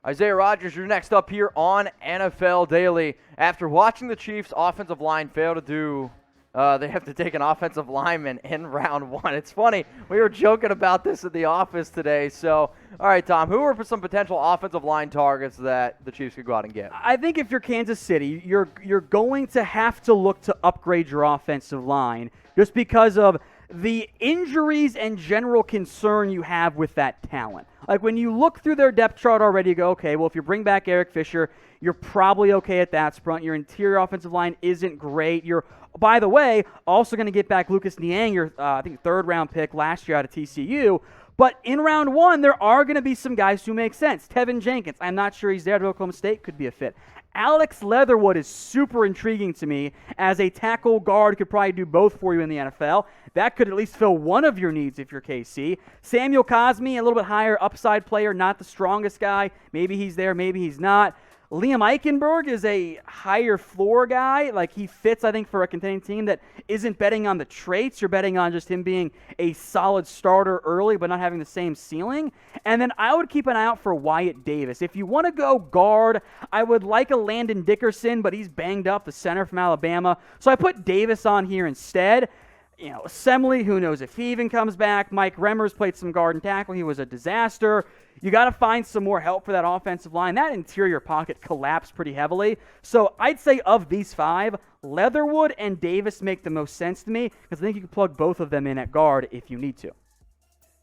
Isaiah Rogers, you're next up here on NFL Daily. After watching the Chiefs' offensive line fail to do, they have to take an offensive lineman in round one. It's funny, we were joking about this at the office today. So, all right, Tom, who are some potential offensive line targets that the Chiefs could go out and get? I think if you're Kansas City, you're going to have to look to upgrade your offensive line just because of the injuries and general concern you have with that talent. Like when you look through their depth chart already, you go, okay, well, if you bring back Eric Fisher, you're probably okay at that front. Your interior offensive line isn't great. You're, by the way, also going to get back Lucas Niang, your, I think, third-round pick last year out of TCU. But in round one, there are going to be some guys who make sense. Tevin Jenkins, I'm not sure he's there at Oklahoma State, could be a fit. Alex Leatherwood is super intriguing to me as a tackle guard, could probably do both for you in the NFL. That could at least fill one of your needs if you're KC. Samuel Cosme, a little bit higher upside player, not the strongest guy. Maybe he's there, maybe he's not. Liam Eichenberg is a higher floor guy. Like, he fits, I think, for a contending team that isn't betting on the traits. You're betting on just him being a solid starter early but not having the same ceiling. And then I would keep an eye out for Wyatt Davis. If you want to go guard, I would like a Landon Dickerson, but he's banged up, the center from Alabama. So I put Davis on here instead. You know, Assembly, who knows if he even comes back. Mike Remmers played some guard and tackle. He was a disaster. You got to find some more help for that offensive line. That interior pocket collapsed pretty heavily. So I'd say of these five, Leatherwood and Davis make the most sense to me because I think you can plug both of them in at guard if you need to.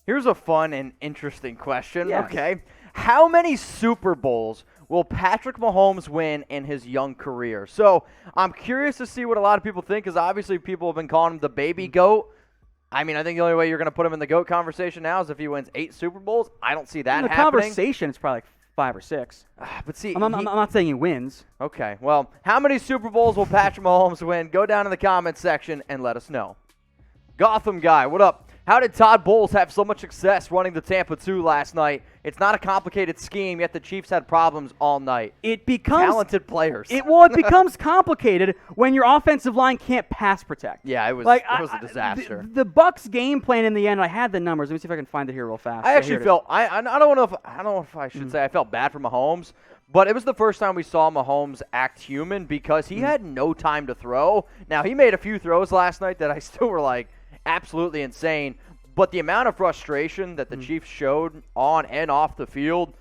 Here's a fun and interesting question, Yes. okay? How many Super Bowls will Patrick Mahomes win in his young career? So I'm curious to see what a lot of people think because obviously people have been calling him the baby GOAT. I mean, I think the only way you're going to put him in the GOAT conversation now is if he wins 8 Super Bowls. I don't see that In the happening. Conversation, it's probably like 5 or 6. But see, I'm not saying he wins. Okay, well, how many Super Bowls will Patrick Mahomes win? Go down in the comments section and let us know. Gotham guy, what up? How did Todd Bowles have so much success running the Tampa 2 last night? It's not a complicated scheme, yet the Chiefs had problems all night. It becomes talented players. It becomes complicated when your offensive line can't pass protect. Yeah, it was a disaster. The Bucs game plan in the end, I had the numbers. Let me see if I can find it here real fast. I actually felt I don't know if I should say I felt bad for Mahomes, but it was the first time we saw Mahomes act human because he had no time to throw. Now, he made a few throws last night that I still were like absolutely insane. But the amount of frustration that the Chiefs showed on and off the field,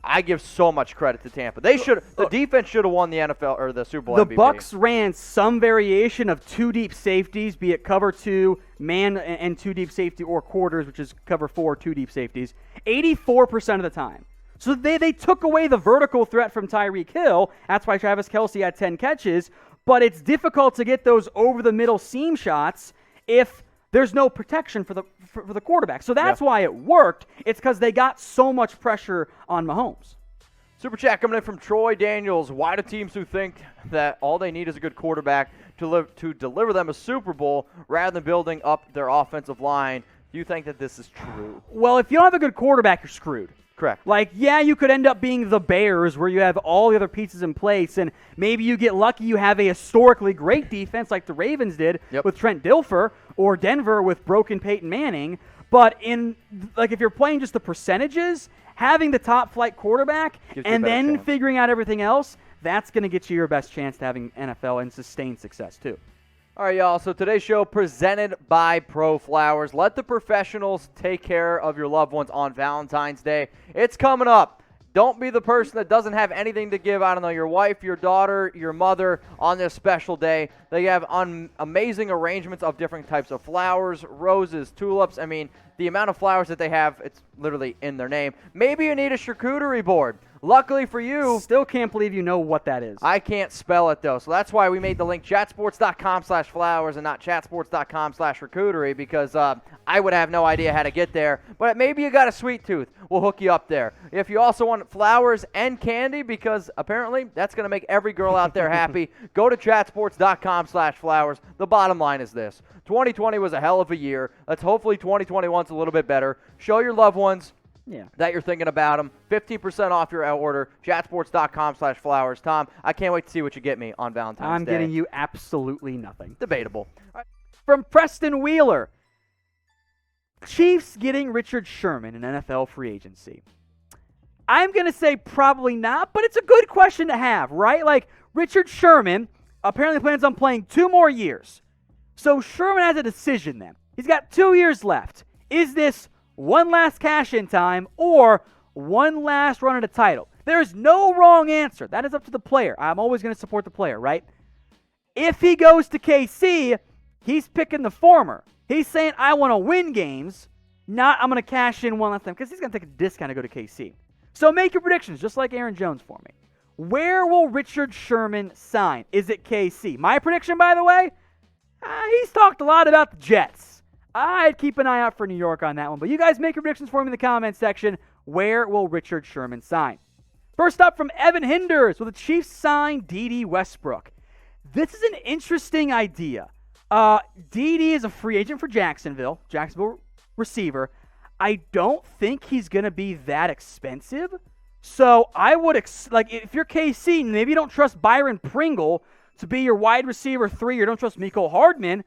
I give so much credit to Tampa. The defense should have won the NFL or the Super Bowl The MVP. Bucs ran some variation of 2 deep safeties, be it cover 2, man and 2 deep safety, or quarters, which is cover 4, 2 deep safeties, 84% of the time. So they took away the vertical threat from Tyreek Hill. That's why Travis Kelce had 10 catches. But it's difficult to get those over-the-middle seam shots if there's no protection for the quarterback. So that's why it worked. It's because they got so much pressure on Mahomes. Super chat coming in from Troy Daniels. Why do teams who think that all they need is a good quarterback to deliver them a Super Bowl rather than building up their offensive line? Do you think that this is true? Well, if you don't have a good quarterback, you're screwed. Correct. Like, yeah, you could end up being the Bears where you have all the other pieces in place, and maybe you get lucky you have a historically great defense like the Ravens did with Trent Dilfer, or Denver with broken Peyton Manning. But if you're playing just the percentages, having the top flight quarterback and then figuring out everything else, that's going to get you your best chance to having NFL and sustained success too. All right, y'all. So today's show presented by Pro Flowers. Let the professionals take care of your loved ones on Valentine's Day. It's coming up. Don't be the person that doesn't have anything to give, I don't know, your wife, your daughter, your mother on this special day. They have amazing arrangements of different types of flowers, roses, tulips. I mean, the amount of flowers that they have, it's literally in their name. Maybe you need a charcuterie board. Luckily for you, still can't believe you know what that is. I can't spell it, though. So that's why we made the link chatsports.com/flowers and not chatsports.com/charcuterie because I would have no idea how to get there. But maybe you got a sweet tooth. We'll hook you up there. If you also want flowers and candy, because apparently that's going to make every girl out there happy, go to chatsports.com/flowers. The bottom line is this. 2020 was a hell of a year. Let's hopefully 2021's a little bit better. Show your loved ones that you're thinking about them. 15% off your order. Chatsports.com/flowers. Tom, I can't wait to see what you get me on Valentine's Day. I'm getting you absolutely nothing. Debatable. All right. From Preston Wheeler, Chiefs getting Richard Sherman in NFL free agency. I'm going to say probably not, but it's a good question to have, right? Like, Richard Sherman apparently plans on playing 2 more years. So Sherman has a decision then. He's got 2 years left. Is this one last cash-in time or one last run at a title? There is no wrong answer. That is up to the player. I'm always going to support the player, right? If he goes to KC, he's picking the former. He's saying, I want to win games, not I'm going to cash in one last time, because he's going to take a discount to go to KC. So make your predictions, just like Aaron Jones for me. Where will Richard Sherman sign? Is it KC? My prediction, by the way, he's talked a lot about the Jets. I'd keep an eye out for New York on that one. But you guys make your predictions for me in the comments section. Where will Richard Sherman sign? First up from Evan Hinders, will the Chiefs sign Dede Westbrook? This is an interesting idea. Dede is a free agent for Jacksonville receiver. I don't think he's going to be that expensive. So I would, if you're KC, maybe you don't trust Byron Pringle to be your wide receiver 3 or don't trust Mecole Hardman,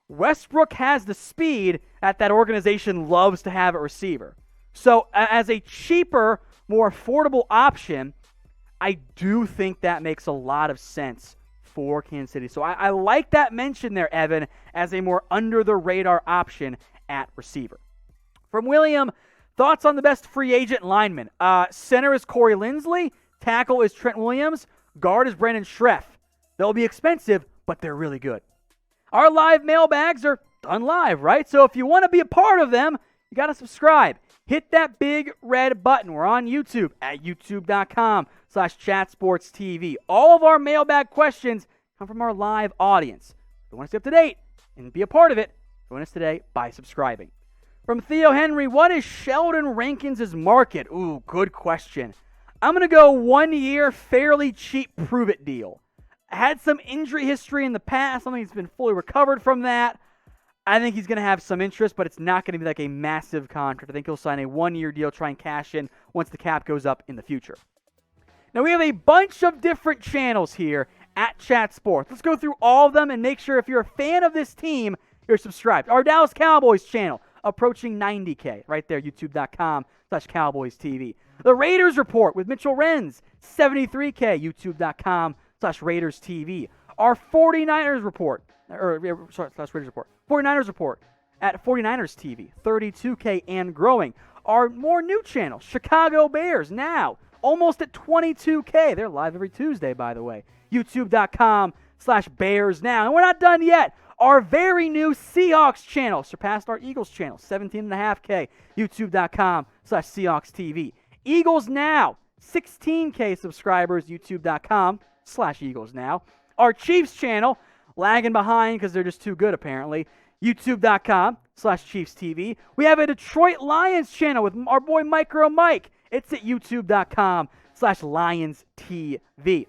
Westbrook has the speed that organization loves to have at receiver. So as a cheaper, more affordable option, I do think that makes a lot of sense for Kansas City. So I like that mention there, Evan, as a more under-the-radar option at receiver. From William, thoughts on the best free agent lineman? Center is Corey Linsley. Tackle is Trent Williams. Guard is Brandon Schreff. They'll be expensive, but they're really good. Our live mailbags are done live, right? So if you want to be a part of them, you got to subscribe. Hit that big red button. We're on YouTube at youtube.com/chatsportstv. All of our mailbag questions come from our live audience. If you want to stay up to date and be a part of it, join us today by subscribing. From Theo Henry, what is Sheldon Rankins' market? Ooh, good question. I'm going to go 1 year, fairly cheap prove-it deal. Had some injury history in the past. I think he's been fully recovered from that. I think he's going to have some interest, but it's not going to be like a massive contract. I think he'll sign a 1-year deal, try and cash in once the cap goes up in the future. Now, we have a bunch of different channels here at Chat Sports. Let's go through all of them and make sure if you're a fan of this team, you're subscribed. Our Dallas Cowboys channel, approaching 90K, right there, youtube.com/CowboysTV. The Raiders Report with Mitchell Renz, 73K, youtube.com/RaidersTV. Our 49ers Report, Raiders Report. 49ers Report at 49ers TV, 32K and growing. Our more new channel, Chicago Bears, now almost at 22K. They're live every Tuesday, by the way. youtube.com/Bears now. And we're not done yet. Our very new Seahawks channel surpassed our Eagles channel, 17.5K, youtube.com/Seahawks TV. Eagles Now, 16K subscribers, youtube.com/Eagles Now. Our Chiefs channel, lagging behind because they're just too good apparently, youtube.com/Chiefs TV. We have a Detroit Lions channel with our boy Micro Mike. It's at youtube.com/Lions TV.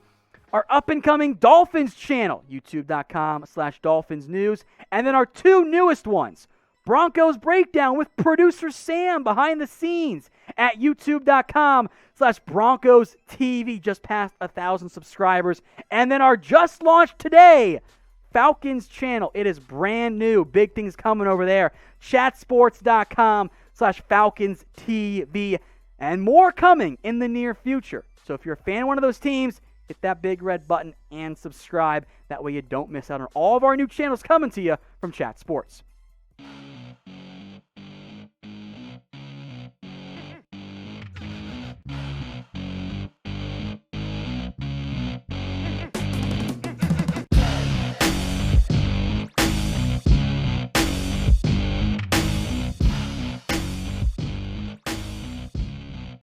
Our up-and-coming Dolphins channel, youtube.com/Dolphins News. And then our 2 newest ones, Broncos Breakdown with producer Sam behind the scenes at youtube.com/Broncos TV, just past 1,000 subscribers. And then our just launched today, Falcons channel. It is brand new. Big things coming over there. chatsports.com/Falcons TV. And more coming in the near future. So if you're a fan of one of those teams, hit that big red button and subscribe. That way you don't miss out on all of our new channels coming to you from Chat Sports.